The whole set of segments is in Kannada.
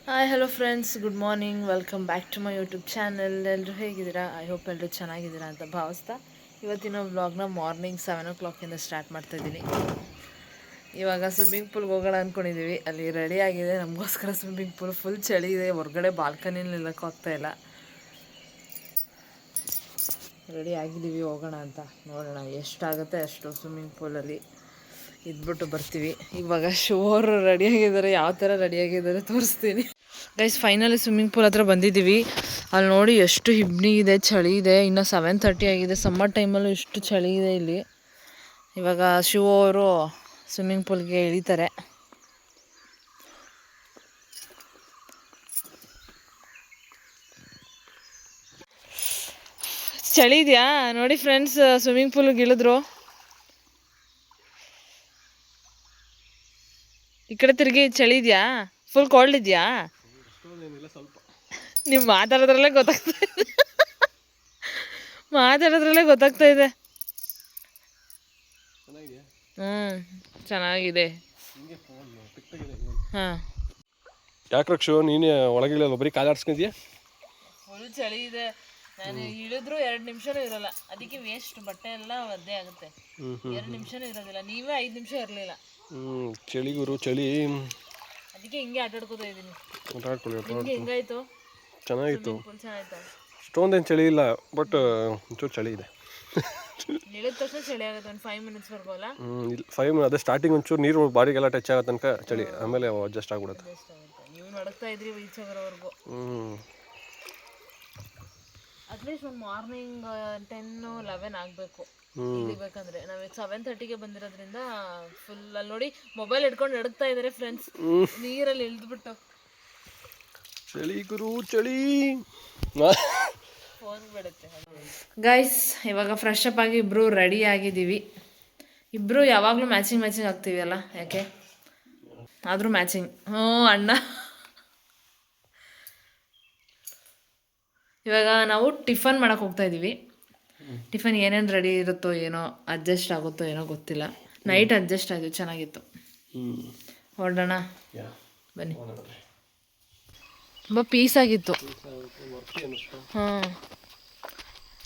Hi hello friends, good morning. Welcome back to my YouTube channel. ಎಲ್ಲರೂ ಹೇಗಿದ್ದೀರಾ? ಐ ಹೋಪ್ ಎಲ್ಲರೂ ಚೆನ್ನಾಗಿದ್ದೀರಾ ಅಂತ ಭಾವಿಸ್ತಾ ಇವತ್ತಿನ ವ್ಲಾಗ್ನ ಮಾರ್ನಿಂಗ್ 7 o'clock ಸ್ಟಾರ್ಟ್ ಮಾಡ್ತಾಯಿದ್ದೀನಿ. ಇವಾಗ ಸ್ವಿಮ್ಮಿಂಗ್ ಪೂಲ್ಗೆ ಹೋಗೋಣ ಅಂದ್ಕೊಂಡಿದ್ದೀವಿ. ಅಲ್ಲಿ ರೆಡಿ ಆಗಿದೆ ನಮಗೋಸ್ಕರ ಸ್ವಿಮ್ಮಿಂಗ್ ಪೂಲ್. ಫುಲ್ ಚಳಿ ಇದೆ, ಹೊರಗಡೆ ಬಾಲ್ಕನಿಲಿ ನಿಲ್ಲಕ್ಕಾಗ್ತಾಯಿಲ್ಲ. ರೆಡಿ ಆಗಿದ್ದೀವಿ, ಹೋಗೋಣ ಅಂತ. ನೋಡೋಣ ಎಷ್ಟಾಗುತ್ತೆ ಅಷ್ಟು ಸ್ವಿಮ್ಮಿಂಗ್ ಪೂಲಲ್ಲಿ ಇದ್ಬಿಟ್ಟು ಬರ್ತೀವಿ. ಇವಾಗ ಶೋರು ರೆಡಿಯಾಗಿದ್ದಾರೆ, ಯಾವ ಥರ ರೆಡಿಯಾಗಿದ್ದಾರೆ ತೋರಿಸ್ತೀನಿ. ಗೈಸ್, ಫೈನಲಿ ಸ್ವಿಮ್ಮಿಂಗ್ ಪೂಲ್ ಹತ್ರ ಬಂದಿದ್ದೀವಿ. ಅಲ್ಲಿ ನೋಡಿ ಎಷ್ಟು ಹಿಬ್ನಿ ಇದೆ, ಚಳಿ ಇದೆ. ಇನ್ನು 7:30 ಆಗಿದೆ. ಸಮ್ಮರ್ ಟೈಮಲ್ಲೂ ಎಷ್ಟು ಚಳಿ ಇದೆ ಇಲ್ಲಿ. ಇವಾಗ ಶಿವ ಅವರು ಸ್ವಿಮ್ಮಿಂಗ್ ಪೂಲ್ಗೆ ಇಳಿತಾರೆ. ಚಳಿ ಇದೆಯಾ ನೋಡಿ ಫ್ರೆಂಡ್ಸ್, ಸ್ವಿಮ್ಮಿಂಗ್ ಪೂಲ್ಗೆ ಇಳಿದ್ರು. ಈ ಕಡೆ ತಿರುಗಿ. ಚಳಿ ಇದೆಯಾ? ಫುಲ್ ಕೋಲ್ಡ್ ಇದೆಯಾ? ನೀವು ಮಾತಾಡೋದ್ರಲ್ಲೇ ಗೊತ್ತಾಗ್ತಾ ಇದೆ. ಚೆನ್ನಾಗಿದೆ. ಹಾಂ, ಯಾಕೆ ರಕ್ಷು ನೀನು ಒಳಗಿಲ್ಲ, ಒಬ್ಬರಿ ಕಾಲಾಡ್ಸ್ಕೊಂಡಿದ್ಯಾ? ಫುಲ್ ಚಳಿ ಇದೆ. ನಾನು ಇಳಿದ್ರು 2 ನಿಮಿಷನೂ ಇರೋಲ್ಲ. ಅದಕ್ಕೆ ವೇಸ್ಟ್, ಬಟ್ಟೆ ಎಲ್ಲ ಒದ್ದೆ ಆಗುತ್ತೆ. 2 ನಿಮಿಷನೂ ಇರೋದಿಲ್ಲ. ನೀವೇ 5 ನಿಮಿಷ ಇರಲಿಲ್ಲ. ಚಳಿ ಗುರು, ಚಳಿ. ಅದಕ್ಕೆ ಹಿಂಗೆ ಆಟಾಡ್ಕೋತಾ ಇದ್ದೀನಿ. ಹೆಂಗಾಯ್ತು? ಚೆನ್ನಾಗಿತ್ತು. ಅಷ್ಟೊಂದೇನು ಚಳಿ ಇಲ್ಲ, ಬಟ್ ಒಂಚೂರು ಚಳಿ ಇದೆ. ಇಳಿದ ತಕ್ಷಣ ಚಳಿ ಆಗುತ್ತೆ. ಒಂದು 5 ಮಿನಿಟ್ಸ್ವರೆಗೂ ಅಲ್ಲ? 5 ಮಿನಿಟ್ ಅದೇ ಸ್ಟಾರ್ಟಿಂಗ್ ಒಂಚೂರು ನೀರು ಬಾಡಿಗೆಲ್ಲ ಟಚ್ ಆಗೋ ತನಕ ಚಳಿ, ಆಮೇಲೆ ಅಡ್ಜಸ್ಟ್ ಆಗ್ಬಿಡುತ್ತೆ. ನೀವು ನಡಕ್ತಾ ಇದ್ರಿ ಈಚೆವರೆಗೂ. ಅಟ್ಲೀಸ್ಟ್ ಒಂದು ಮಾರ್ನಿಂಗ್ 10-11 ಆಗಬೇಕು ಇಳಿಬೇಕಂದ್ರೆ. ನಾವು 7:30ಗೆ ಬಂದಿರೋದ್ರಿಂದ ಫುಲ್. ಅಲ್ಲಿ ನೋಡಿ, ಮೊಬೈಲ್ ಹಿಡ್ಕೊಂಡು ನಡುಗ್ತಾ ಇದ್ದಾರೆ ಫ್ರೆಂಡ್ಸ್, ನೀರಲ್ಲಿ ಇಳಿದ್ಬಿಟ್ಟು. ಚಳಿ ಗುರು, ಚಳಿ. ಫೋನ್ ಬಿಡುತ್ತೆ. ಗೈಸ್, ಇವಾಗ ಫ್ರೆಶ್ ಅಪ್ ಆಗಿ ಇಬ್ಬರು ರೆಡಿ ಆಗಿದ್ದೀವಿ. ಇಬ್ಬರು ಯಾವಾಗಲೂ ಮ್ಯಾಚಿಂಗ್ ಆಗ್ತೀವಿ ಅಲ್ಲ, ಯಾಕೆ ಆದರೂ ಮ್ಯಾಚಿಂಗ್. ಅಣ್ಣ. ಇವಾಗ ನಾವು ಟಿಫನ್ ಮಾಡೋಕೆ ಹೋಗ್ತಾ ಇದ್ದೀವಿ. ಟಿಫನ್ ಏನೇನು ರೆಡಿ ಇರುತ್ತೋ ಏನೋ, ಅಡ್ಜಸ್ಟ್ ಆಗುತ್ತೋ ಏನೋ ಗೊತ್ತಿಲ್ಲ. ನೈಟ್ ಅಡ್ಜಸ್ಟ್ ಆಯಿತು, ಚೆನ್ನಾಗಿತ್ತು. ಹೊರಡೋಣ ಬನ್ನಿ. ತುಂಬ ಪೀಸ್ ಆಗಿತ್ತು.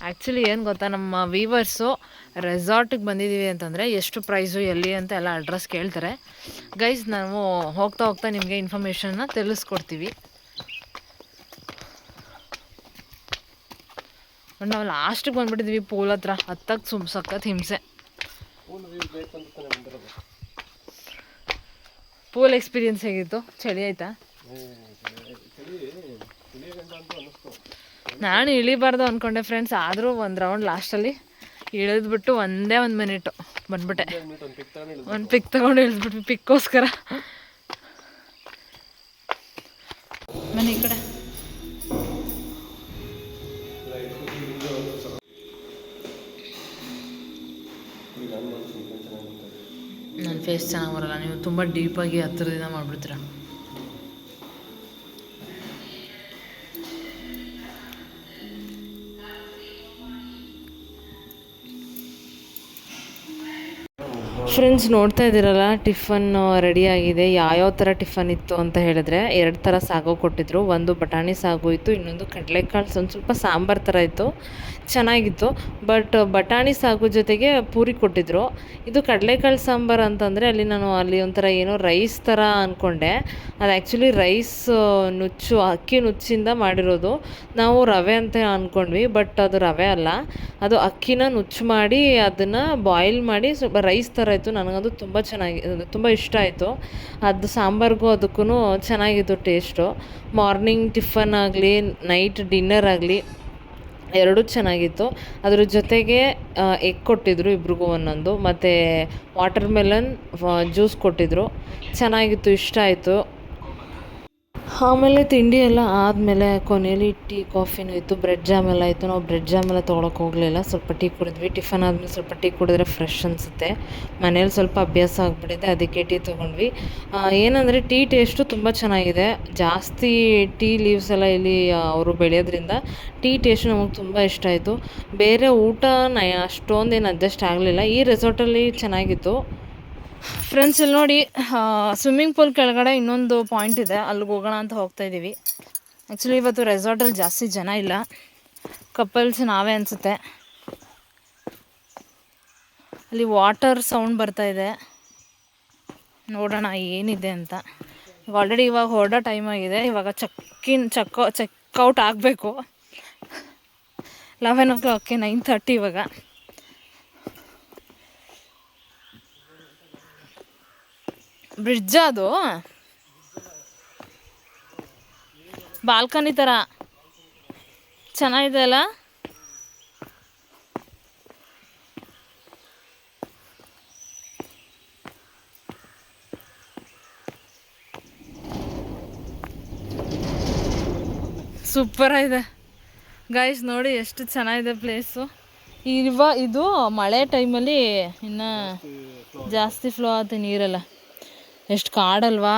ಆ್ಯಕ್ಚುಲಿ ಏನು ಗೊತ್ತಾ, ನಮ್ಮ ವೀವರ್ಸು ರೆಸಾರ್ಟಿಗೆ ಬಂದಿದ್ದೀವಿ ಅಂತಂದರೆ ಎಷ್ಟು ಪ್ರೈಸು, ಎಲ್ಲಿ ಅಂತ ಎಲ್ಲ ಅಡ್ರೆಸ್ ಕೇಳ್ತಾರೆ. ಗೈಸ್, ನಾವು ಹೋಗ್ತಾ ನಿಮಗೆ ಇನ್ಫಾರ್ಮೇಷನ್ನ ತಿಳಿಸ್ಕೊಡ್ತೀವಿ. ನಾವು ಲಾಸ್ಟಿಗೆ ಬಂದುಬಿಟ್ಟಿದ್ವಿ ಪೂಲ್ ಹತ್ರ. ಹತ್ತಕ್ಕೆ ಸಖತ್ ಹಿಂಸೆ. ಪೂಲ್ ಎಕ್ಸ್ಪೀರಿಯನ್ಸ್ ಹೇಗಿತ್ತು? ಚಳಿ ಆಯಿತಾ? ನಾನು ಇಳಿಬಾರ್ದು ಅಂದ್ಕೊಂಡೆ ಫ್ರೆಂಡ್ಸ್, ಆದರೂ ಒಂದು ರೌಂಡ್ ಲಾಸ್ಟಲ್ಲಿ ಇಳಿದ್ಬಿಟ್ಟು ಒಂದೇ 1 ಮಿನಿಟು ಬಂದ್ಬಿಟ್ಟೆ. ಒಂದು ಪಿಕ್ ತೊಗೊಂಡು ಇಳಿದ್ಬಿಟ್ವಿ. ಪಿಕ್ಕೋಸ್ಕರ ಮನೆ ಈ ಕಡೆ. ನನ್ನ ಫೇಸ್ ಚೆನ್ನಾಗಿ ಬರೋಲ್ಲ, ನೀವು ತುಂಬ ಡೀಪಾಗಿ ಹತ್ತಿರದಿಂದ ಮಾಡಿಬಿಡ್ತೀರ. ಫ್ರೆಂಡ್ಸ್, ನೋಡ್ತಾ ಇದ್ದೀರಲ್ಲ, ಟಿಫನ್ ರೆಡಿಯಾಗಿದೆ. ಯಾವ್ಯಾವ ಥರ ಟಿಫನ್ ಇತ್ತು ಅಂತ ಹೇಳಿದ್ರೆ 2 ಥರ ಸಾಗು ಕೊಟ್ಟಿದ್ರು. ಒಂದು ಬಟಾಣಿ ಸಾಗು ಇತ್ತು, ಇನ್ನೊಂದು ಕಡಲೆಕಾಳು ಸ್ವಲ್ಪ ಸಾಂಬಾರು ಥರ ಇತ್ತು. ಚೆನ್ನಾಗಿತ್ತು. ಬಟ್ ಬಟಾಣಿ ಸಾಗು ಜೊತೆಗೆ ಪೂರಿ ಕೊಟ್ಟಿದ್ರು. ಇದು ಕಡಲೆಕಾಳು ಸಾಂಬಾರು ಅಂತಂದರೆ ಅಲ್ಲಿ ಒಂಥರ ಏನೋ ರೈಸ್ ಥರ ಅಂದ್ಕೊಂಡೆ. ಅದು ಆ್ಯಕ್ಚುಲಿ ರೈಸ್ ನುಚ್ಚು, ಅಕ್ಕಿ ನುಚ್ಚಿಂದ ಮಾಡಿರೋದು. ನಾವು ರವೆ ಅಂತ ಅಂದ್ಕೊಂಡ್ವಿ, ಬಟ್ ಅದು ರವೆ ಅಲ್ಲ, ಅದು ಅಕ್ಕಿನ ನುಚ್ಚು ಮಾಡಿ ಅದನ್ನು ಬಾಯ್ಲ್ ಮಾಡಿ ಸ್ವಲ್ಪ ರೈಸ್ ಥರ ಇತ್ತು. ನನಗದು ತುಂಬ ಇಷ್ಟ ಆಯಿತು. ಅದು ಸಾಂಬಾರಿಗೂ ಅದಕ್ಕೂ ಚೆನ್ನಾಗಿತ್ತು ಟೇಸ್ಟು. ಮಾರ್ನಿಂಗ್ ಟಿಫನ್ ಆಗಲಿ, ನೈಟ್ ಡಿನ್ನರ್ ಆಗಲಿ, ಎರಡೂ ಚೆನ್ನಾಗಿತ್ತು. ಅದ್ರ ಜೊತೆಗೆ ಎಗ್ ಕೊಟ್ಟಿದ್ದರು ಇಬ್ರಿಗೂ ಒಂದೊಂದು, ಮತ್ತು ವಾಟರ್ ಮೆಲನ್ ಜ್ಯೂಸ್ ಕೊಟ್ಟಿದ್ದರು. ಚೆನ್ನಾಗಿತ್ತು, ಇಷ್ಟ ಆಯಿತು. ಆಮೇಲೆ ತಿಂಡಿ ಎಲ್ಲ ಆದಮೇಲೆ ಕೊನೆಯಲ್ಲಿ ಟೀ ಕಾಫಿನೂ ಇತ್ತು, ಬ್ರೆಡ್ ಜಾಮ್ ಎಲ್ಲ ಇತ್ತು. ನಾವು ಬ್ರೆಡ್ ಜಾಮ್ ಎಲ್ಲ ತೊಗೊಳಕ್ಕೆ ಹೋಗಲಿಲ್ಲ, ಸ್ವಲ್ಪ ಟೀ ಕುಡಿದ್ವಿ. ಟಿಫನ್ ಆದಮೇಲೆ ಸ್ವಲ್ಪ ಟೀ ಕುಡಿದ್ರೆ ಫ್ರೆಶ್ ಅನಿಸುತ್ತೆ. ಮನೇಲಿ ಸ್ವಲ್ಪ ಅಭ್ಯಾಸ ಆಗಿಬಿಟ್ಟಿದೆ, ಅದಕ್ಕೆ ಟೀ ತೊಗೊಂಡ್ವಿ. ಏನಂದರೆ ಟೀ ಟೇಸ್ಟು ತುಂಬ ಚೆನ್ನಾಗಿದೆ. ಜಾಸ್ತಿ ಟೀ ಲೀವ್ಸ್ ಎಲ್ಲ ಇಲ್ಲಿ ಅವರು ಬೆಳೆಯೋದ್ರಿಂದ ಟೀ ಟೇಸ್ಟು ನಮಗೆ ತುಂಬ ಇಷ್ಟ ಆಯಿತು. ಬೇರೆ ಊಟ ಅಷ್ಟೊಂದೇನು ಅಡ್ಜಸ್ಟ್ ಆಗಲಿಲ್ಲ. ಈ ರೆಸಾರ್ಟಲ್ಲಿ ಚೆನ್ನಾಗಿತ್ತು. ಫ್ರೆಂಡ್ಸ್ ಇಲ್ಲಿ ನೋಡಿ, ಸ್ವಿಮ್ಮಿಂಗ್ ಪೂಲ್ ಕೆಳಗಡೆ ಇನ್ನೊಂದು ಪಾಯಿಂಟ್ ಇದೆ, ಅಲ್ಲಿಗೆ ಹೋಗೋಣ ಅಂತ ಹೋಗ್ತಾ ಇದ್ದೀವಿ. ಆ್ಯಕ್ಚುಲಿ ಇವತ್ತು ರೆಸಾರ್ಟಲ್ಲಿ ಜಾಸ್ತಿ ಜನ ಇಲ್ಲ, ಕಪಲ್ಸ್ ನಾವೇ ಅನಿಸುತ್ತೆ. ಅಲ್ಲಿ ವಾಟರ್ ಸೌಂಡ್ ಬರ್ತಾ ಇದೆ, ನೋಡೋಣ ಏನಿದೆ ಅಂತ. ಇವಾಗ ಹೊರಡೋ ಟೈಮ್ ಆಗಿದೆ. ಇವಾಗ ಚೆಕ್ಔಟ್ ಆಗಬೇಕು 11 o'clock, 9:30 ಇವಾಗ. ಬ್ರಿಡ್ಜ್ ಅದು ಬಾಲ್ಕನಿ ಥರ ಚೆನ್ನಾಗಿದೆ ಅಲ್ಲ. ಸೂಪರ್ ಆಗಿದೆ ಗೈಸ್, ನೋಡಿ ಎಷ್ಟು ಚೆನ್ನಾಗಿದೆ ಪ್ಲೇಸು. ಇದು ಮಳೆ ಟೈಮಲ್ಲಿ ಇನ್ನು ಜಾಸ್ತಿ ಫ್ಲೋ ಆಗುತ್ತೆ ನೀರೆಲ್ಲ. ಎಷ್ಟು ಕಾಡಲ್ವಾ.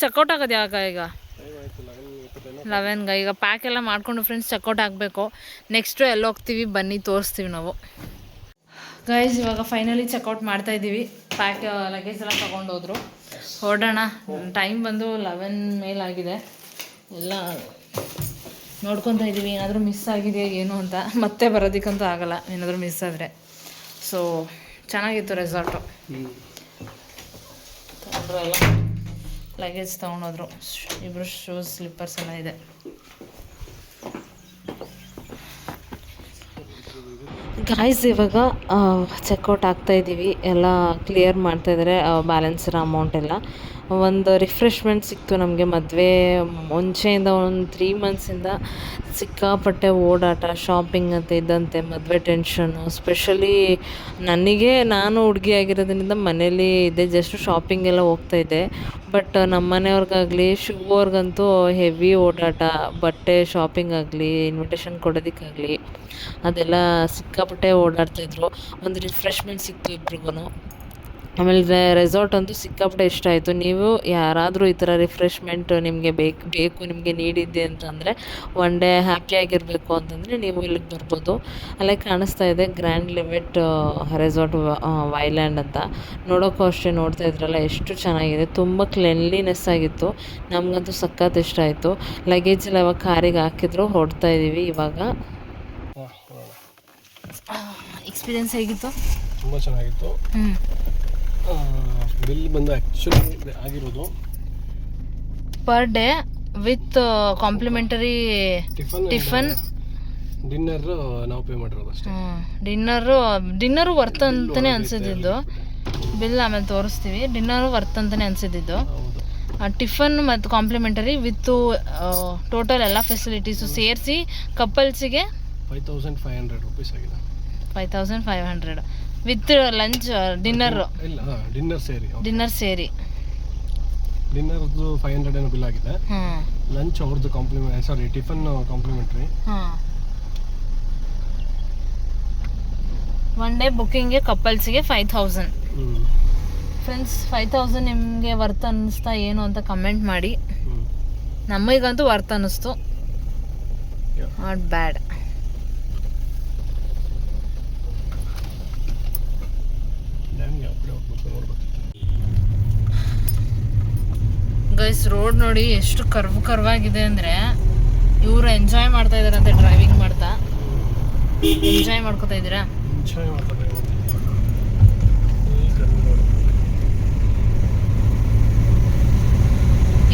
ಚೆಕ್ಔಟ್ ಆಗೋದು ಯಾವಾಗ? ಈಗ 11ಗೆ. ಈಗ ಪ್ಯಾಕ್ ಎಲ್ಲ ಮಾಡಿಕೊಂಡು ಫ್ರೆಂಡ್ಸ್ ಚೆಕ್ಔಟ್ ಆಗಬೇಕು. ನೆಕ್ಸ್ಟು ಎಲ್ಲಿ ಹೋಗ್ತೀವಿ ಬನ್ನಿ ತೋರಿಸ್ತೀವಿ ನಾವು. ಗೈಸ್ ಇವಾಗ ಫೈನಲಿ ಚೆಕ್ಔಟ್ ಮಾಡ್ತಾಯಿದ್ದೀವಿ. ಲಗೇಜ್ ಎಲ್ಲ ತೊಗೊಂಡೋದ್ರು. ಹೊರಡೋಣ. ಟೈಮ್ ಬಂದು 11 ಮೇಲಾಗಿದೆ. ಎಲ್ಲ ನೋಡ್ಕೊತಾ ಇದ್ದೀವಿ, ಏನಾದರೂ ಮಿಸ್ ಆಗಿದೆಯಾ ಏನು ಅಂತ. ಮತ್ತೆ ಬರೋದಕ್ಕಂತೂ ಆಗಲ್ಲ ಏನಾದರೂ ಮಿಸ್ ಆದರೆ. ಸೊ ಚೆನ್ನಾಗಿತ್ತು ರೆಸಾರ್ಟು. ಎಲ್ಲ ಲಗೇಜ್ ತೊಗೊಂಡೋದ್ರು. ಇಬ್ಬರು ಶೂಸ್ ಸ್ಲಿಪ್ಪರ್ಸ್ ಎಲ್ಲ ಇದೆ. ಗಾಯ್ಸ್ ಇವಾಗ ಚೆಕ್ಔಟ್ ಆಗ್ತಾಯಿದ್ದೀವಿ. ಎಲ್ಲ ಕ್ಲಿಯರ್ ಮಾಡ್ತಾಯಿದ್ದಾರೆ ಬ್ಯಾಲೆನ್ಸ್ ಇರೋ ಅಮೌಂಟ್ ಎಲ್ಲ. ಒಂದು ರಿಫ್ರೆಶ್ಮೆಂಟ್ ಸಿಕ್ತು ನಮಗೆ. ಮದುವೆ ಮುಂಚೆಯಿಂದ ಒಂದು 3 ಮಂತ್ಸಿಂದ ಸಿಕ್ಕಾಪಟ್ಟೆ ಓಡಾಟ, ಶಾಪಿಂಗ್ ಅಂತ ಇದ್ದಂತೆ, ಮದುವೆ ಟೆನ್ಷನ್ನು. ಸ್ಪೆಷಲಿ ನಾನು ಹುಡುಗಿ ಆಗಿರೋದ್ರಿಂದ ಮನೇಲಿ ಇದೆ, ಜಸ್ಟ್ ಶಾಪಿಂಗ್ ಎಲ್ಲ ಹೋಗ್ತಾಯಿದ್ದೆ. ಬಟ್ ನಮ್ಮ ಮನೆಯವ್ರಿಗಾಗಲಿ ಅವ್ರಿಗಂತೂ ಹೆವಿ ಓಡಾಟ. ಬಟ್ಟೆ ಶಾಪಿಂಗ್ ಆಗಲಿ, ಇನ್ವಿಟೇಷನ್ ಕೊಡೋದಕ್ಕಾಗಲಿ ಅದೆಲ್ಲ ಸಿಕ್ಕಾಪಟ್ಟೆ ಓಡಾಡ್ತಾಯಿದ್ರು. ಒಂದು ರಿಫ್ರೆಶ್ಮೆಂಟ್ ಸಿಕ್ತು ಇಬ್ರಿಗೂ. ಆಮೇಲೆ ರೆಸಾರ್ಟ್ ಅಂತೂ ಸಿಕ್ಕಾಪಟ್ಟೆ ಇಷ್ಟ ಆಯಿತು. ನೀವು ಯಾರಾದರೂ ಈ ಥರ ರಿಫ್ರೆಶ್ಮೆಂಟ್ ನಿಮಗೆ ಬೇಕು ನಿಮಗೆ ನೀಡಿದ್ದೆ ಅಂತಂದರೆ, ಒನ್ ಡೇ ಹ್ಯಾಪಿಯಾಗಿರಬೇಕು ಅಂತಂದರೆ ನೀವು ಇಲ್ಲಿಗೆ ಬರ್ಬೋದು. ಅಲ್ಲೇ ಕಾಣಿಸ್ತಾ ಇದೆ ಗ್ರ್ಯಾಂಡ್ ಲಿಮಿಟ್ ರೆಸಾರ್ಟ್ ವೈಲ್ಯಾಂಡ್ ಅಂತ. ನೋಡೋಕ್ಕೂ ಅಷ್ಟೇ, ನೋಡ್ತಾ ಇದ್ರಲ್ಲ ಎಷ್ಟು ಚೆನ್ನಾಗಿದೆ. ತುಂಬ ಕ್ಲೆನ್ಲಿನೆಸ್ ಆಗಿತ್ತು. ನಮಗಂತೂ ಸಖತ್ ಇಷ್ಟ ಆಯಿತು. ಲಗೇಜ್ ಎಲ್ಲ ಇವಾಗ ಕಾರಿಗೆ ಹಾಕಿದ್ರು, ಹೊರಡ್ತಾ ಇದ್ದೀವಿ ಇವಾಗ. ಎಕ್ಸ್ಪೀರಿಯನ್ಸ್ ಹೇಗಿತ್ತು? ತುಂಬ ಚೆನ್ನಾಗಿತ್ತು. ಬಿಲ್ ಬಂದು ಆ್ಯಕ್ಚುಲಿ ಆಗಿರೋದು per day with complementary tiffin, dinner ನಾವು ಪೇ ಮಾಡಿರೋದು ಅಷ್ಟೇ. ಡಿನ್ನರು ವರ್ತ್ ಅಂತಲೇ ಅನಿಸಿದ್ದು. ಬಿಲ್ ಆಮೇಲೆ ತೋರಿಸ್ತೀವಿ. ಡಿನ್ನರು ವರ್ತ್ ಅಂತಲೇ ಅನಿಸಿದ್ದು. ಟಿಫನ್ ಮತ್ತು ಕಾಂಪ್ಲಿಮೆಂಟರಿ ವಿತ್ ಟೋಟಲ್ ಎಲ್ಲ ಫೆಸಿಲಿಟೀಸು ಸೇರಿಸಿ ಕಪಲ್ಸಿಗೆ 5500 ರೂಪೀಸ್ ಆಗಿದೆ. 5500 ವಿತ್ ಲಂಚ್ ಡಿನ್ನರ್ ಸೇರಿ ಡಿನ್ನರ್ದು 500 ಏನೋ ಬಿಲ್ ಆಗಿದೆ. ಲಂಚ್ ಅವ್ರದ್ದು ಟಿಫನ್ ಕಾಂಪ್ಲಿಮೆಂಟ್ರಿ. ಒನ್ ಡೇ ಬುಕ್ಕಿಂಗ್ಗೆ ಕಪಲ್ಸಿಗೆ 5000. ಫ್ರೆಂಡ್ಸ್ 5000 ನಿಮಗೆ ವರ್ತ್ ಅನ್ನಿಸ್ತಾ ಏನು ಅಂತ ಕಮೆಂಟ್ ಮಾಡಿ. ನಮಗಂತೂ ವರ್ತ್ ಅನ್ನಿಸ್ತು, ನಾಟ್ ಬ್ಯಾಡ್. ಗೈಸ್ ರೋಡ್ ನೋಡಿ ಎಷ್ಟು ಕರ್ವಾಗಿದೆ ಅಂದರೆ, ಇವರು ಎಂಜಾಯ್ ಮಾಡ್ತಾ ಇದಾರಂತೆ ಡ್ರೈವಿಂಗ್ ಮಾಡ್ತಾ. ಎಂಜಾಯ್ ಮಾಡ್ಕೋತಾ ಇದ್ದೀರಾ?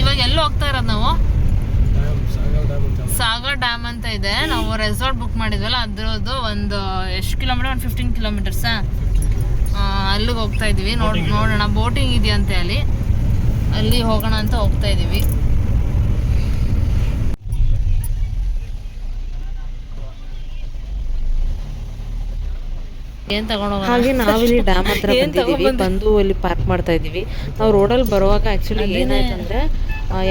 ಇವಾಗ ಎಲ್ಲಿ ಹೋಗ್ತಾ ಇರೋದು ನಾವು? ಸಾಗರ್ ಡ್ಯಾಮ್ ಅಂತ ಇದೆ. ನಾವು ರೆಸಾರ್ಟ್ ಬುಕ್ ಮಾಡಿದ್ವಲ್ಲ, ಅದ್ರದ್ದು ಒಂದು ಎಷ್ಟು ಕಿಲೋಮೀಟರ್? ಒಂದು 15 ಕಿಲೋಮೀಟರ್ಸಾ? ಅಲ್ಲಿಗೆ ಹೋಗ್ತಾ ಇದ್ದೀವಿ. ನೋಡೋಣ, ಬೋಟಿಂಗ್ ಇದೆಯಂತೆ ಅಲ್ಲಿ ಹೋಗೋಣ ಅಂತ ಹೋಗ್ತಾ ಇದ್ದೀವಿ. ಹಾಗೆ ನಾವಿಲ್ಲಿ ಡ್ಯಾಮ್ ಹತ್ರ ಬಂದಿದ್ದೀವಿ. ಬಂದು ಇಲ್ಲಿ ಪಾರ್ಕ್ ಮಾಡ್ತಾ ಇದ್ದೀವಿ. ನಾವು ರೋಡಲ್ಲಿ ಬರುವಾಗ ಆ್ಯಕ್ಚುಲಿ ಏನಾಯ್ತಂದರೆ,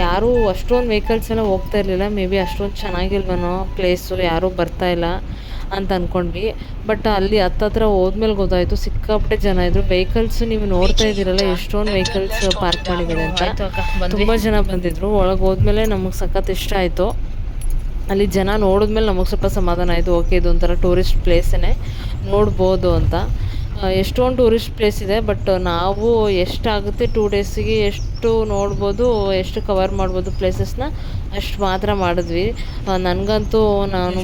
ಯಾರೂ ಅಷ್ಟೊಂದು ವೆಹಿಕಲ್ಸ್ ಎಲ್ಲ ಹೋಗ್ತಾ ಇರಲಿಲ್ಲ. ಮೇ ಬಿ ಅಷ್ಟೊಂದು ಚೆನ್ನಾಗಿಲ್ವನೋ ಪ್ಲೇಸು, ಯಾರೂ ಬರ್ತಾ ಇಲ್ಲ. ಅಂತ ಅಂದ್ಕೊಂಡ್ವಿ. ಬಟ್ ಅಲ್ಲಿ ಹತ್ತತ್ರ ಹೋದ್ಮೇಲೆ ಗೊತ್ತಾಯಿತು ಸಿಕ್ಕಾಪಟ್ಟೆ ಜನ ಇದ್ದರು. ವೆಹಿಕಲ್ಸ್ ನೀವು ನೋಡ್ತಾ ಇದ್ದೀರಲ್ಲ ಎಷ್ಟೊಂದು ವೆಹಿಕಲ್ಸ್ ಪಾರ್ಕ್ ಮಾಡಿದ್ದಾರೆ ಅಂತ. ತುಂಬ ಜನ ಬಂದಿದ್ದರು. ಒಳಗೆ ಹೋದ್ಮೇಲೆ ನಮಗೆ ಸಖತ್ ಇಷ್ಟ ಆಯಿತು. ಅಲ್ಲಿ ಜನ ನೋಡಿದ್ಮೇಲೆ ನಮಗೆ ಸ್ವಲ್ಪ ಸಮಾಧಾನ ಆಯಿತು. ಓಕೆ, ಇದೊಂಥರ ಟೂರಿಸ್ಟ್ ಪ್ಲೇಸೇ ನೋಡ್ಬೋದು ಅಂತ. ಎಷ್ಟೊಂದು ಟೂರಿಸ್ಟ್ ಪ್ಲೇಸ್ ಇದೆ. ಬಟ್ ನಾವು ಎಷ್ಟಾಗುತ್ತೆ 2 ಡೇಸಿಗೆ ಎಷ್ಟು ನೋಡ್ಬೋದು, ಎಷ್ಟು ಕವರ್ ಮಾಡ್ಬೋದು ಪ್ಲೇಸಸ್ನ ಅಷ್ಟು ಮಾತ್ರ ಮಾಡಿದ್ವಿ. ನನಗಂತೂ ನಾನು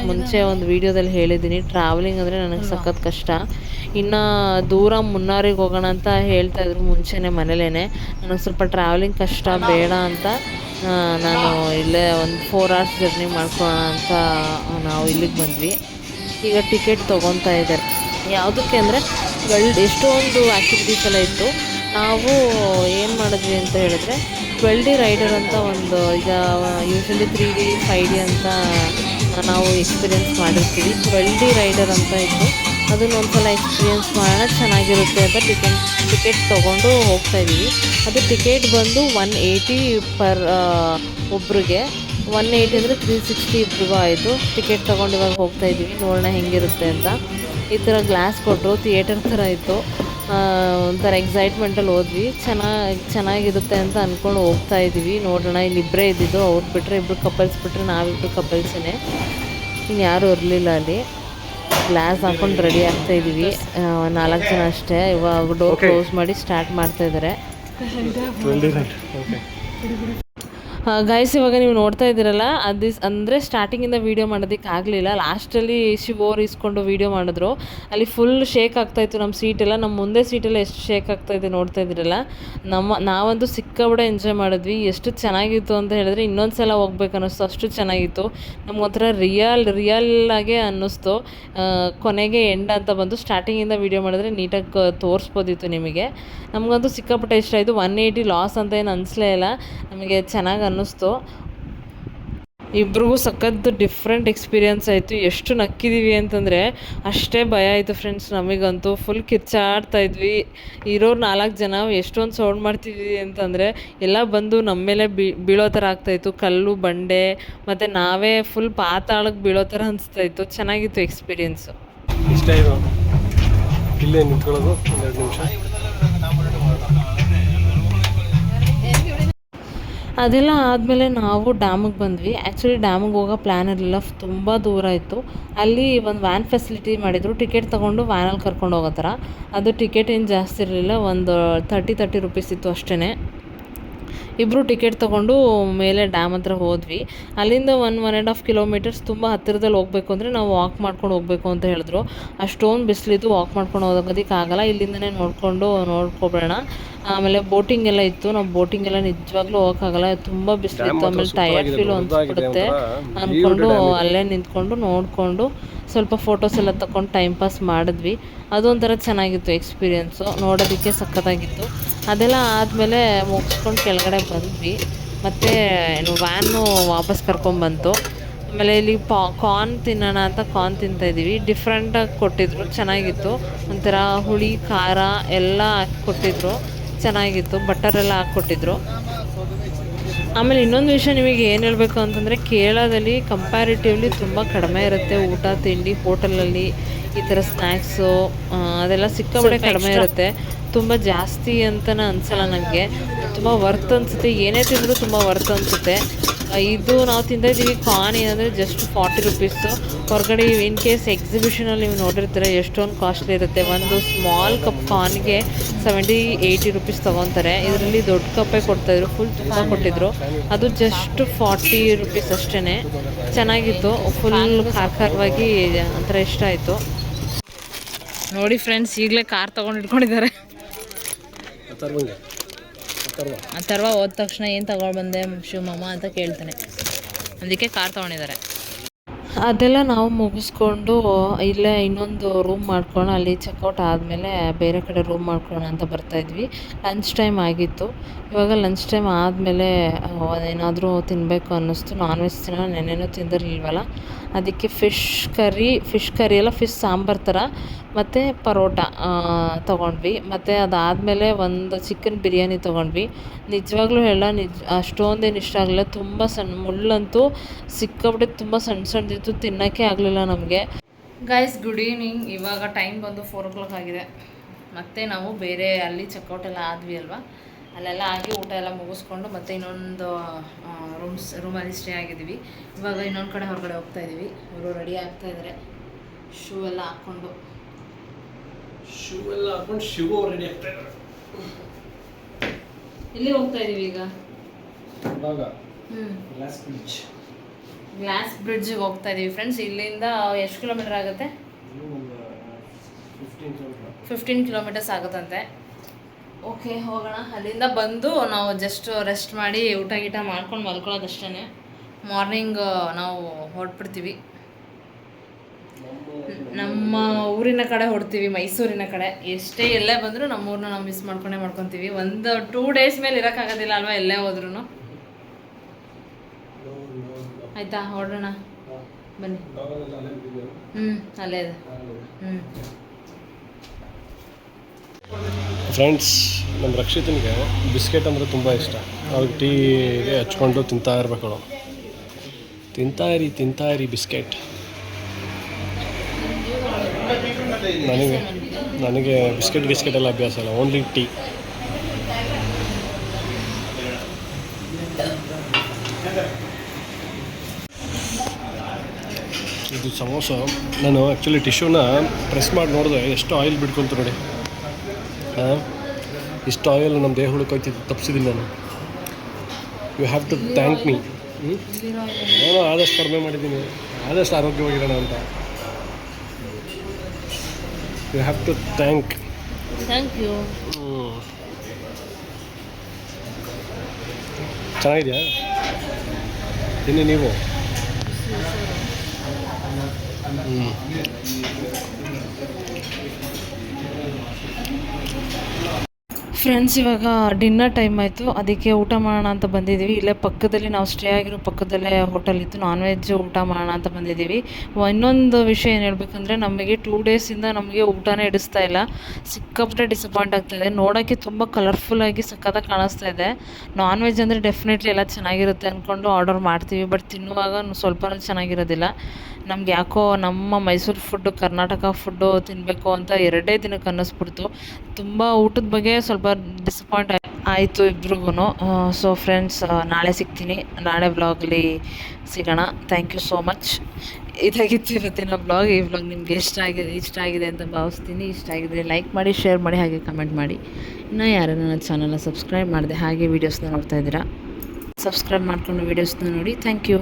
ಮುಂಚೆ ಒಂದು ವೀಡಿಯೋದಲ್ಲಿ ಹೇಳಿದ್ದೀನಿ, ಟ್ರಾವೆಲಿಂಗ್ ಅಂದರೆ ನನಗೆ ಸಖತ್ ಕಷ್ಟ. ಇನ್ನು ದೂರ ಮುನ್ನಾರಿಗೆ ಹೋಗೋಣ ಅಂತ ಹೇಳ್ತಾಯಿದ್ರು ಮುಂಚೆನೇ ಮನೇಲೇ. ನನಗೆ ಸ್ವಲ್ಪ ಟ್ರಾವೆಲಿಂಗ್ ಕಷ್ಟ ಬೇಡ ಅಂತ ನಾನು ಇಲ್ಲೇ ಒಂದು 4 ಅವರ್ಸ್ ಜರ್ನಿ ಮಾಡ್ಕೊಳ್ಳೋಣ ಅಂತ ನಾವು ಇಲ್ಲಿಗೆ ಬಂದ್ವಿ. ಈಗ ಟಿಕೆಟ್ ತೊಗೊತಾ ಇದ್ದಾರೆ. ಯಾವುದಕ್ಕೆ ಅಂದರೆ ಎಷ್ಟೊಂದು ಆ್ಯಕ್ಟಿವಿಟೀಸ್ ಎಲ್ಲ ಇತ್ತು. ನಾವು ಏನು ಮಾಡಿದ್ವಿ ಅಂತ ಹೇಳಿದ್ರೆ 12D ರೈಡರ್ ಅಂತ ಒಂದು, ಈಗ ಯೂಶ್ವಲಿ 3D 5D ಅಂತ ನಾವು ಎಕ್ಸ್ಪೀರಿಯೆನ್ಸ್ ಮಾಡಿರ್ತೀವಿ. 12D ರೈಡರ್ ಅಂತ ಇತ್ತು, ಅದನ್ನು ಒಂದು ಸಲ ಎಕ್ಸ್ಪೀರಿಯೆನ್ಸ್ ಮಾಡೋಣ ಚೆನ್ನಾಗಿರುತ್ತೆ ಅಂತ ಟಿಕೆಟ್ ತೊಗೊಂಡು ಹೋಗ್ತಾಯಿದ್ದೀವಿ. ಅದು ಟಿಕೆಟ್ ಬಂದು 180 ಪರ್ ಒಬ್ರಿಗೆ. 180 ಅಂದರೆ 360 ಇಬ್ರಿಗೂ ಆಯಿತು. ಟಿಕೆಟ್ ತೊಗೊಂಡು ಇವಾಗ ಹೋಗ್ತಾಯಿದ್ದೀವಿ, ನೋಡೋಣ ಹೆಂಗಿರುತ್ತೆ ಅಂತ. ಈ ಥರ ಗ್ಲಾಸ್ ಕೊಟ್ಟರು, ಥಿಯೇಟರ್ ಥರ ಇತ್ತು. ಒಂಥರ ಎಕ್ಸೈಟ್ಮೆಂಟಲ್ಲಿ ಹೋದ್ವಿ. ಚೆನ್ನಾಗಿರುತ್ತೆ ಅಂತ ಅಂದ್ಕೊಂಡು ಹೋಗ್ತಾಯಿದ್ದೀವಿ. ನೋಡೋಣ, ಇಲ್ಲಿ ಇಬ್ಬರೇ ಇದ್ದಿದ್ದು, ಅವ್ರು ಬಿಟ್ಟರೆ ಇಬ್ಬರು ಕಪಲ್ಸ್ ಬಿಟ್ಟರೆ ನಾವಿಬ್ಬರು ಕಪಲ್ಸೇ, ಇನ್ನು ಯಾರೂ ಇರಲಿಲ್ಲ ಅಲ್ಲಿ. ಗ್ಲಾಸ್ ಹಾಕ್ಕೊಂಡು ರೆಡಿ ಆಗ್ತಾಯಿದ್ದೀವಿ. 4 ಜನ ಅಷ್ಟೇ. ಇವಾಗ ಡೋರ್ ಕ್ಲೋಸ್ ಮಾಡಿ ಸ್ಟಾರ್ಟ್ ಮಾಡ್ತಾಯಿದ್ದಾರೆ. ಗೈಸ್, ಇವಾಗ ನೀವು ನೋಡ್ತಾ ಇದ್ದೀರಲ್ಲ, ಅಂದರೆ ಸ್ಟಾರ್ಟಿಂಗಿಂದ ವೀಡಿಯೋ ಮಾಡೋದಕ್ಕಾಗಲಿಲ್ಲ. ಲಾಸ್ಟಲ್ಲಿ ಶಿವೋರು ಇಸ್ಕೊಂಡು ವೀಡಿಯೋ ಮಾಡಿದ್ರು. ಅಲ್ಲಿ ಫುಲ್ ಶೇಕ್ ಆಗ್ತಾಯಿತ್ತು ನಮ್ಮ ಸೀಟೆಲ್ಲ. ನಮ್ಮ ಮುಂದೆ ಸೀಟೆಲ್ಲ ಎಷ್ಟು ಶೇಕ್ ಆಗ್ತಾಯಿದೆ ನೋಡ್ತಾ ಇದ್ದೀರಲ್ಲ. ನಾವಂತೂ ಸಿಕ್ಕಾಬಿಡೆ ಎಂಜಾಯ್ ಮಾಡಿದ್ವಿ. ಎಷ್ಟು ಚೆನ್ನಾಗಿತ್ತು ಅಂತ ಹೇಳಿದ್ರೆ ಇನ್ನೊಂದು ಸಲ ಹೋಗ್ಬೇಕು ಅನ್ನಿಸ್ತು, ಅಷ್ಟು ಚೆನ್ನಾಗಿತ್ತು. ನಮ್ಗೊಂಥರ ರಿಯಲ್ ಆಗೇ ಅನ್ನಿಸ್ತು. ಕೊನೆಗೆ ಎಂಡ್ ಅಂತ ಬಂದು ಸ್ಟಾರ್ಟಿಂಗಿಂದ ವೀಡಿಯೋ ಮಾಡಿದ್ರೆ ನೀಟಾಗಿ ತೋರಿಸ್ಬೋದಿತ್ತು ನಿಮಗೆ. ನಮಗಂತೂ ಸಿಕ್ಕಾಪಟ್ಟೆ ಇಷ್ಟ ಆಯಿತು. 180 ಲಾಸ್ ಅಂತ ಏನು ಅನಿಸ್ಲೇ ಇಲ್ಲ, ನಮಗೆ ಚೆನ್ನಾಗಿ ಅನ್ನಿಸ್ತು. ಇಬ್ರಿಗೂ ಸಖತ್ ಡಿಫ್ರೆಂಟ್ ಎಕ್ಸ್ಪೀರಿಯೆನ್ಸ್ ಆಯಿತು. ಎಷ್ಟು ನಕ್ಕಿದ್ದೀವಿ ಅಂತಂದರೆ ಅಷ್ಟೇ ಭಯ ಆಯಿತು ಫ್ರೆಂಡ್ಸ್. ನಮಗಂತೂ ಫುಲ್ ಕಿರ್ಚಾಡ್ತಾಯಿದ್ವಿ. ಇರೋರು 4 ಜನ ಎಷ್ಟೊಂದು ಸೌಂಡ್ ಮಾಡ್ತಿದ್ವಿ ಅಂತಂದರೆ ಎಲ್ಲ ಬಂದು ನಮ್ಮ ಮೇಲೆ ಬೀಳೋ ಥರ ಆಗ್ತಾಯಿತ್ತು. ಕಲ್ಲು ಬಂಡೆ ಮತ್ತು ನಾವೇ ಫುಲ್ ಪಾತಾಳಕ್ಕೆ ಬೀಳೋ ಥರ ಅನಿಸ್ತಾಯಿತ್ತು. ಚೆನ್ನಾಗಿತ್ತು ಎಕ್ಸ್ಪೀರಿಯೆನ್ಸು. ಇಷ್ಟ ಇದು ಇಲ್ಲೇ ನಿಂತ್ಕೊಳ್ಳೋದು 2 ನಿಮಿಷ. ಅದೆಲ್ಲ ಆದಮೇಲೆ ನಾವು ಡ್ಯಾಮಿಗೆ ಬಂದ್ವಿ. ಆ್ಯಕ್ಚುಲಿ ಡ್ಯಾಮಿಗೆ ಹೋಗೋ ಪ್ಲ್ಯಾನ್ ಇರಲಿಲ್ಲ, ತುಂಬ ದೂರ ಇತ್ತು. ಅಲ್ಲಿ ಒಂದು ವ್ಯಾನ್ ಫೆಸಿಲಿಟಿ ಮಾಡಿದರು, ಟಿಕೆಟ್ ತೊಗೊಂಡು ವ್ಯಾನಲ್ಲಿ ಕರ್ಕೊಂಡು ಹೋಗೋ ಥರ. ಅದು ಟಿಕೆಟ್ ಏನು ಜಾಸ್ತಿ ಇರಲಿಲ್ಲ, ಒಂದು 30 ರೂಪೀಸ್ ಇತ್ತು ಅಷ್ಟೇ. ಇಬ್ಬರು ಟಿಕೆಟ್ ತೊಗೊಂಡು ಮೇಲೆ ಡ್ಯಾಮ್ ಹತ್ರ ಹೋದ್ವಿ. ಅಲ್ಲಿಂದ 1.5 ಕಿಲೋಮೀಟರ್ಸ್ ತುಂಬ ಹತ್ತಿರದಲ್ಲಿ ಹೋಗಬೇಕು ಅಂದರೆ ನಾವು ವಾಕ್ ಮಾಡ್ಕೊಂಡು ಹೋಗಬೇಕು ಅಂತ ಹೇಳಿದ್ರು. ಅಷ್ಟೊಂದು ಬಿಸಿಲಿದ್ದು ವಾಕ್ ಮಾಡ್ಕೊಂಡು ಹೋಗೋದಕ್ಕಾಗಲ್ಲ, ಇಲ್ಲಿಂದನೇ ನೋಡ್ಕೊಬೇಡ. ಆಮೇಲೆ ಬೋಟಿಂಗ್ ಎಲ್ಲ ಇತ್ತು. ನಾವು ಬೋಟಿಂಗ್ ಎಲ್ಲ ನಿಜವಾಗ್ಲೂ ಹೋಗೋಕ್ಕಾಗಲ್ಲ, ತುಂಬ ಬಿಸಿಲಿತ್ತು. ಆಮೇಲೆ ಟಯರ್ಡ್ ಫೀಲ್ ಅನ್ಸ್ಬಿಡುತ್ತೆ ಅಂದ್ಕೊಂಡು ಅಲ್ಲೇ ನಿಂತ್ಕೊಂಡು ನೋಡಿಕೊಂಡು ಸ್ವಲ್ಪ ಫೋಟೋಸ್ ಎಲ್ಲ ತಗೊಂಡು ಟೈಮ್ ಪಾಸ್ ಮಾಡಿದ್ವಿ. ಅದೊಂಥರ ಚೆನ್ನಾಗಿತ್ತು ಎಕ್ಸ್ಪೀರಿಯೆನ್ಸು, ನೋಡೋದಕ್ಕೆ ಸಖತ್ತಾಗಿತ್ತು. ಅದೆಲ್ಲ ಆದಮೇಲೆ ಮುಗಿಸ್ಕೊಂಡು ಕೆಳಗಡೆ ಬಂದ್ವಿ. ಮತ್ತು ವ್ಯಾನು ವಾಪಸ್ ಕರ್ಕೊಂಬಂತು. ಆಮೇಲೆ ಇಲ್ಲಿ ಕಾರ್ನ್ ತಿನ್ನೋಣ ಅಂತ ಕಾರ್ನ್ ತಿಂತಾಯಿದ್ದೀವಿ. ಡಿಫ್ರೆಂಟಾಗಿ ಕೊಟ್ಟಿದ್ರು, ಚೆನ್ನಾಗಿತ್ತು. ಒಂಥರ ಹುಳಿ ಖಾರ ಎಲ್ಲ ಹಾಕಿ ಕೊಟ್ಟಿದ್ರು, ಚೆನ್ನಾಗಿತ್ತು. ಬಟರೆಲ್ಲ ಹಾಕ್ಕೊಟ್ಟಿದ್ರು. ಆಮೇಲೆ ಇನ್ನೊಂದು ವಿಷಯ ನಿಮಗೆ ಏನು ಹೇಳಬೇಕು ಅಂತಂದರೆ, ಕೇರಳದಲ್ಲಿ ಕಂಪ್ಯಾರಿಟಿವ್ಲಿ ತುಂಬ ಕಡಿಮೆ ಇರುತ್ತೆ ಊಟ ತಿಂಡಿ. ಹೋಟೆಲಲ್ಲಿ ಈ ಥರ ಸ್ನ್ಯಾಕ್ಸು ಅದೆಲ್ಲ ಸಿಕ್ಕಾಪಟ್ಟೆ ಕಡಿಮೆ ಇರುತ್ತೆ. ತುಂಬ ಜಾಸ್ತಿ ಅಂತಲೇ ಅನಿಸಲ್ಲ ನನಗೆ, ತುಂಬ ವರ್ತ್ ಅನಿಸುತ್ತೆ. ಏನೇ ತಿಂದರೂ ತುಂಬ ವರ್ತ್ ಅನಿಸುತ್ತೆ. ಇದು ನಾವು ತಿಂತಾಯಿದ್ದೀವಿ ಕಾರ್ನ್ ಏನಂದರೆ ಜಸ್ಟ್ 40 ರೂಪೀಸು. ಹೊರಗಡೆ ಇನ್ ಕೇಸ್ ಎಕ್ಸಿಬಿಷನಲ್ಲಿ ನೀವು ನೋಡಿರ್ತೀರ ಎಷ್ಟೊಂದು ಕಾಸ್ಟ್ಲಿ ಇರುತ್ತೆ. ಒಂದು ಸ್ಮಾಲ್ ಕಪ್ ಕಾರ್ನ್ಗೆ 70-80 ರೂಪೀಸ್ ತೊಗೊತಾರೆ. ಇದರಲ್ಲಿ ದೊಡ್ಡ ಕಪ್ಪೇ ಕೊಡ್ತಾಯಿದ್ರು, ಫುಲ್ ತುಂಬ ಕೊಟ್ಟಿದ್ರು. ಅದು ಜಸ್ಟ್ 40 ರೂಪೀಸ್ ಅಷ್ಟೇ. ಚೆನ್ನಾಗಿತ್ತು, ಫುಲ್ ಖಾರವಾಗಿ ಒಂಥರ ಇಷ್ಟ ಆಯಿತು. ನೋಡಿ ಫ್ರೆಂಡ್ಸ್, ಈಗಲೇ ಕಾರ್ ತೊಗೊಂಡು ಇಟ್ಕೊಂಡಿದ್ದಾರೆ. ಅಥರ್ವ ಹೋದ ತಕ್ಷಣ ಏನು ತಗೊಂಡು ಬಂದೆ ಶಿವಮಮ್ಮ ಅಂತ ಕೇಳ್ತಾನೆ, ಅದಕ್ಕೆ ಕಾರ್ ತೊಗೊಂಡಿದ್ದಾರೆ. ಅದೆಲ್ಲ ನಾವು ಮುಗಿಸ್ಕೊಂಡು ಇಲ್ಲೇ ಇನ್ನೊಂದು ರೂಮ್ ಮಾಡ್ಕೊಂಡು ಅಲ್ಲಿ ಚೆಕ್ಔಟ್ ಆದಮೇಲೆ ಬೇರೆ ಕಡೆ ರೂಮ್ ಮಾಡ್ಕೊಳ್ಳೋಣ ಅಂತ ಬರ್ತಾಯಿದ್ವಿ. ಲಂಚ್ ಟೈಮ್ ಆಗಿತ್ತು. ಇವಾಗ ಲಂಚ್ ಟೈಮ್ ಆದಮೇಲೆ ಏನಾದರೂ ತಿನ್ನಬೇಕು ಅನ್ನಿಸ್ತು. ನಾನ್ ವೆಜ್ ನೆನ್ನೆನೂ ತಿಂದಿರಲಿಲ್ವಲ್ಲ, ಅದಕ್ಕೆ ಫಿಶ್ ಕರಿ ಎಲ್ಲ ಫಿಶ್ ಸಾಂಬಾರು ಥರ ಮತ್ತು ಪರೋಟ ತೊಗೊಂಡ್ವಿ. ಮತ್ತು ಅದಾದಮೇಲೆ ಒಂದು ಚಿಕನ್ ಬಿರಿಯಾನಿ ತೊಗೊಂಡ್ವಿ. ನಿಜವಾಗ್ಲೂ ಅಷ್ಟೊಂದೇನು ಇಷ್ಟ ಆಗಲಿಲ್ಲ. ತುಂಬ ಸಣ್ಣ ಮುಳ್ಳಂತೂ ಸಿಕ್ಕಾಬಿಟ್ಟೆ ತುಂಬ ಸಣ್ಣದಿತ್ತು, ತಿನ್ನೋಕ್ಕೆ ಆಗಲಿಲ್ಲ ನಮಗೆ. Guys good evening. ಇವಾಗ ಟೈಮ್ ಬಂದು 4 o'clock ಆಗಿದೆ. ಮತ್ತೆ ನಾವು ಬೇರೆ ಅಲ್ಲಿ ಚೆಕ್ಔಟ್ ಎಲ್ಲ ಆದ್ವಿ ಅಲ್ವಾ, ಅಲ್ಲೆಲ್ಲ ಆಗಿ ಊಟ ಎಲ್ಲ ಮುಗಿಸ್ಕೊಂಡು ಮತ್ತೆ ಇನ್ನೊಂದು ರೂಮಲ್ಲಿ ಸ್ಟೇ ಆಗಿದ್ದೀವಿ. ಇವಾಗ ಇನ್ನೊಂದು ಕಡೆ ಹೊರಗಡೆ ಹೋಗ್ತಾ ಇದ್ದೀವಿ. ಅವರು ರೆಡಿ ಆಗ್ತಾ ಇದ್ದಾರೆ, ಶೂ ಎಲ್ಲ ಹಾಕ್ಕೊಂಡು ಶಿವು ರೆಡಿ ಆಗ್ತಾ ಇದ್ದಾರೆ. ಎಲ್ಲಿ ಹೋಗ್ತಾ ಇದ್ದೀವಿ ಈಗ? ಗ್ಲಾಸ್ ಬ್ರಿಡ್ಜಿಗೆ ಹೋಗ್ತಾ ಇದ್ದೀವಿ ಫ್ರೆಂಡ್ಸ್. ಇಲ್ಲಿಂದ ಎಷ್ಟು ಕಿಲೋಮೀಟರ್ ಆಗುತ್ತೆ? 15 ಕಿಲೋಮೀಟರ್ಸ್ ಆಗುತ್ತಂತೆ. ಓಕೆ, ಹೋಗೋಣ. ಅಲ್ಲಿಂದ ಬಂದು ನಾವು ಜಸ್ಟ್ ರೆಸ್ಟ್ ಮಾಡಿ ಊಟ ಗೀಟ ಮಾಡ್ಕೊಂಡು ಮಲ್ಕೊಳ್ಳೋದಷ್ಟೇ. ಮಾರ್ನಿಂಗ್ ನಾವು ಹೊರಟ್ಬಿಡ್ತೀವಿ. ನಮ್ಮ ಊರಿನ ಕಡೆ ಹೊಡ್ತೀವಿ, ಮೈಸೂರಿನ ಕಡೆ. ಎಷ್ಟೇ ಎಲ್ಲೇ ಬಂದರೂ ನಮ್ಮೂರನ್ನ ನಾವು ಮಿಸ್ ಮಾಡ್ಕೊತೀವಿ. 2 days ಮೇಲೆ ಇರೋಕ್ಕಾಗೋದಿಲ್ಲ ಅಲ್ವಾ, ಎಲ್ಲೇ ಹೋದ್ರೂ. ಆಯಿತಾ, ಹೊರಡೋಣ ಬನ್ನಿ. ಅಲ್ಲೇ ಇದೆ. ಫ್ರೆಂಡ್ಸ್, ನಮ್ಮ ರಕ್ಷಿತನಿಗೆ ಬಿಸ್ಕೆಟ್ ಅಂದರೆ ತುಂಬ ಇಷ್ಟ. ಅವ್ರಿಗೆ ಟೀಗೆ ಹಚ್ಕೊಂಡು ತಿಂತಾ ಇರ್ಬೇಕು ಅವಳು. ತಿಂತಾ ಇರಿ ಬಿಸ್ಕೆಟ್. ನನಗೆ ಬಿಸ್ಕೆಟ್ ಎಲ್ಲ ಅಭ್ಯಾಸ ಇಲ್ಲ, ಓನ್ಲಿ ಟೀ. ಇದು ಸಮೋಸ. ನಾನು ಆ್ಯಕ್ಚುಲಿ ಟಿಶ್ಯೂನ ಪ್ರೆಸ್ ಮಾಡಿ ನೋಡಿದೆ, ಎಷ್ಟು ಆಯಿಲ್ ಬಿಡ್ಕೊಂತು ನೋಡಿ. ಇಷ್ಟು ಆಯಿಲ್ ನಮ್ಮ ದೇಹ ಹುಡುಕೈತಿ ತಪ್ಪಿಸಿದ್ದೀನಿ ನಾನು. You have to thank me. ನಾನು ಆದಷ್ಟು ಕಡಿಮೆ ಮಾಡಿದ್ದೀನಿ, ಆದಷ್ಟು ಆರೋಗ್ಯವಾಗಿರೋಣ ಅಂತ. You have to thank you. ಚೆನ್ನಾಗಿದೆಯಾ? ತಿನ್ನಿ ನೀವು. ಫ್ರೆಂಡ್ಸ್, ಇವಾಗ ಡಿನ್ನರ್ ಟೈಮ್ ಆಯಿತು, ಅದಕ್ಕೆ ಊಟ ಮಾಡೋಣ ಅಂತ ಬಂದಿದ್ದೀವಿ. ಇಲ್ಲೇ ಪಕ್ಕದಲ್ಲಿ ನಾವು ಸ್ಟೇ ಆಗಿರೋ ಪಕ್ಕದಲ್ಲೇ ಹೋಟೆಲ್ ಇತ್ತು, ನಾನ್ ವೆಜ್ ಊಟ ಮಾಡೋಣ ಅಂತ ಬಂದಿದ್ದೀವಿ. ಇನ್ನೊಂದು ವಿಷಯ ಏನು ಹೇಳ್ಬೇಕಂದ್ರೆ, ನಮಗೆ 2 ಡೇಸಿಂದ ನಮಗೆ ಊಟನೇ ಇಡಿಸ್ತಾ ಇಲ್ಲ. ಸಿಕ್ಕಾಪಟ್ಟೆ ಡಿಸಪಾಯಿಂಟ್ ಆಗ್ತಾಯಿದೆ. ನೋಡೋಕ್ಕೆ ತುಂಬ ಕಲರ್ಫುಲ್ಲಾಗಿ ಸಕ್ಕತ್ತಾಗಿ ಕಾಣಿಸ್ತಾ ಇದೆ. ನಾನ್ ವೆಜ್ ಅಂದರೆ ಡೆಫಿನೆಟ್ಲಿ ಎಲ್ಲ ಚೆನ್ನಾಗಿರುತ್ತೆ ಅಂದ್ಕೊಂಡು ಆರ್ಡರ್ ಮಾಡ್ತೀವಿ, ಬಟ್ ತಿನ್ನುವಾಗ ಸ್ವಲ್ಪನೂ ಚೆನ್ನಾಗಿರೋದಿಲ್ಲ. ನಮ್ಗೆ ಯಾಕೋ ನಮ್ಮ ಮೈಸೂರು ಫುಡ್ಡು, ಕರ್ನಾಟಕ ಫುಡ್ಡು ತಿನ್ನಬೇಕು ಅಂತ 2 ದಿನಕ್ಕೆ ಅನ್ನಿಸ್ಬಿಡ್ತು. ತುಂಬ ಊಟದ ಬಗ್ಗೆ ಸ್ವಲ್ಪ ಡಿಸಪಾಯಿಂಟ್ ಆಯಿತು ಇಬ್ರಿಗೂ. ಸೊ ಫ್ರೆಂಡ್ಸ್, ನಾಳೆ ಸಿಗ್ತೀನಿ, ನಾಳೆ ವ್ಲಾಗಲ್ಲಿ ಸಿಗೋಣ. Thank you so much. ಇದಾಗಿತ್ತು ಇವತ್ತಿನ ವ್ಲಾಗ್. ಈ ವ್ಲಾಗ್ ನಿಮಗೆ ಇಷ್ಟ ಆಗಿದೆ ಅಂತ ಭಾವಿಸ್ತೀನಿ. ಇಷ್ಟ ಆಗಿದ್ರೆ ಲೈಕ್ ಮಾಡಿ, ಶೇರ್ ಮಾಡಿ, ಹಾಗೆ ಕಮೆಂಟ್ ಮಾಡಿ. ಇನ್ನೂ ಯಾರು ನನ್ನ ಚಾನಲ್ನ ಸಬ್ಸ್ಕ್ರೈಬ್ ಮಾಡಿದೆ ಹಾಗೆ ವೀಡಿಯೋಸ್ನ ನೋಡ್ತಾ ಇದ್ದೀರಾ, ಸಬ್ಸ್ಕ್ರೈಬ್ ಮಾಡ್ಕೊಂಡು ವೀಡಿಯೋಸ್ನ ನೋಡಿ. Thank you.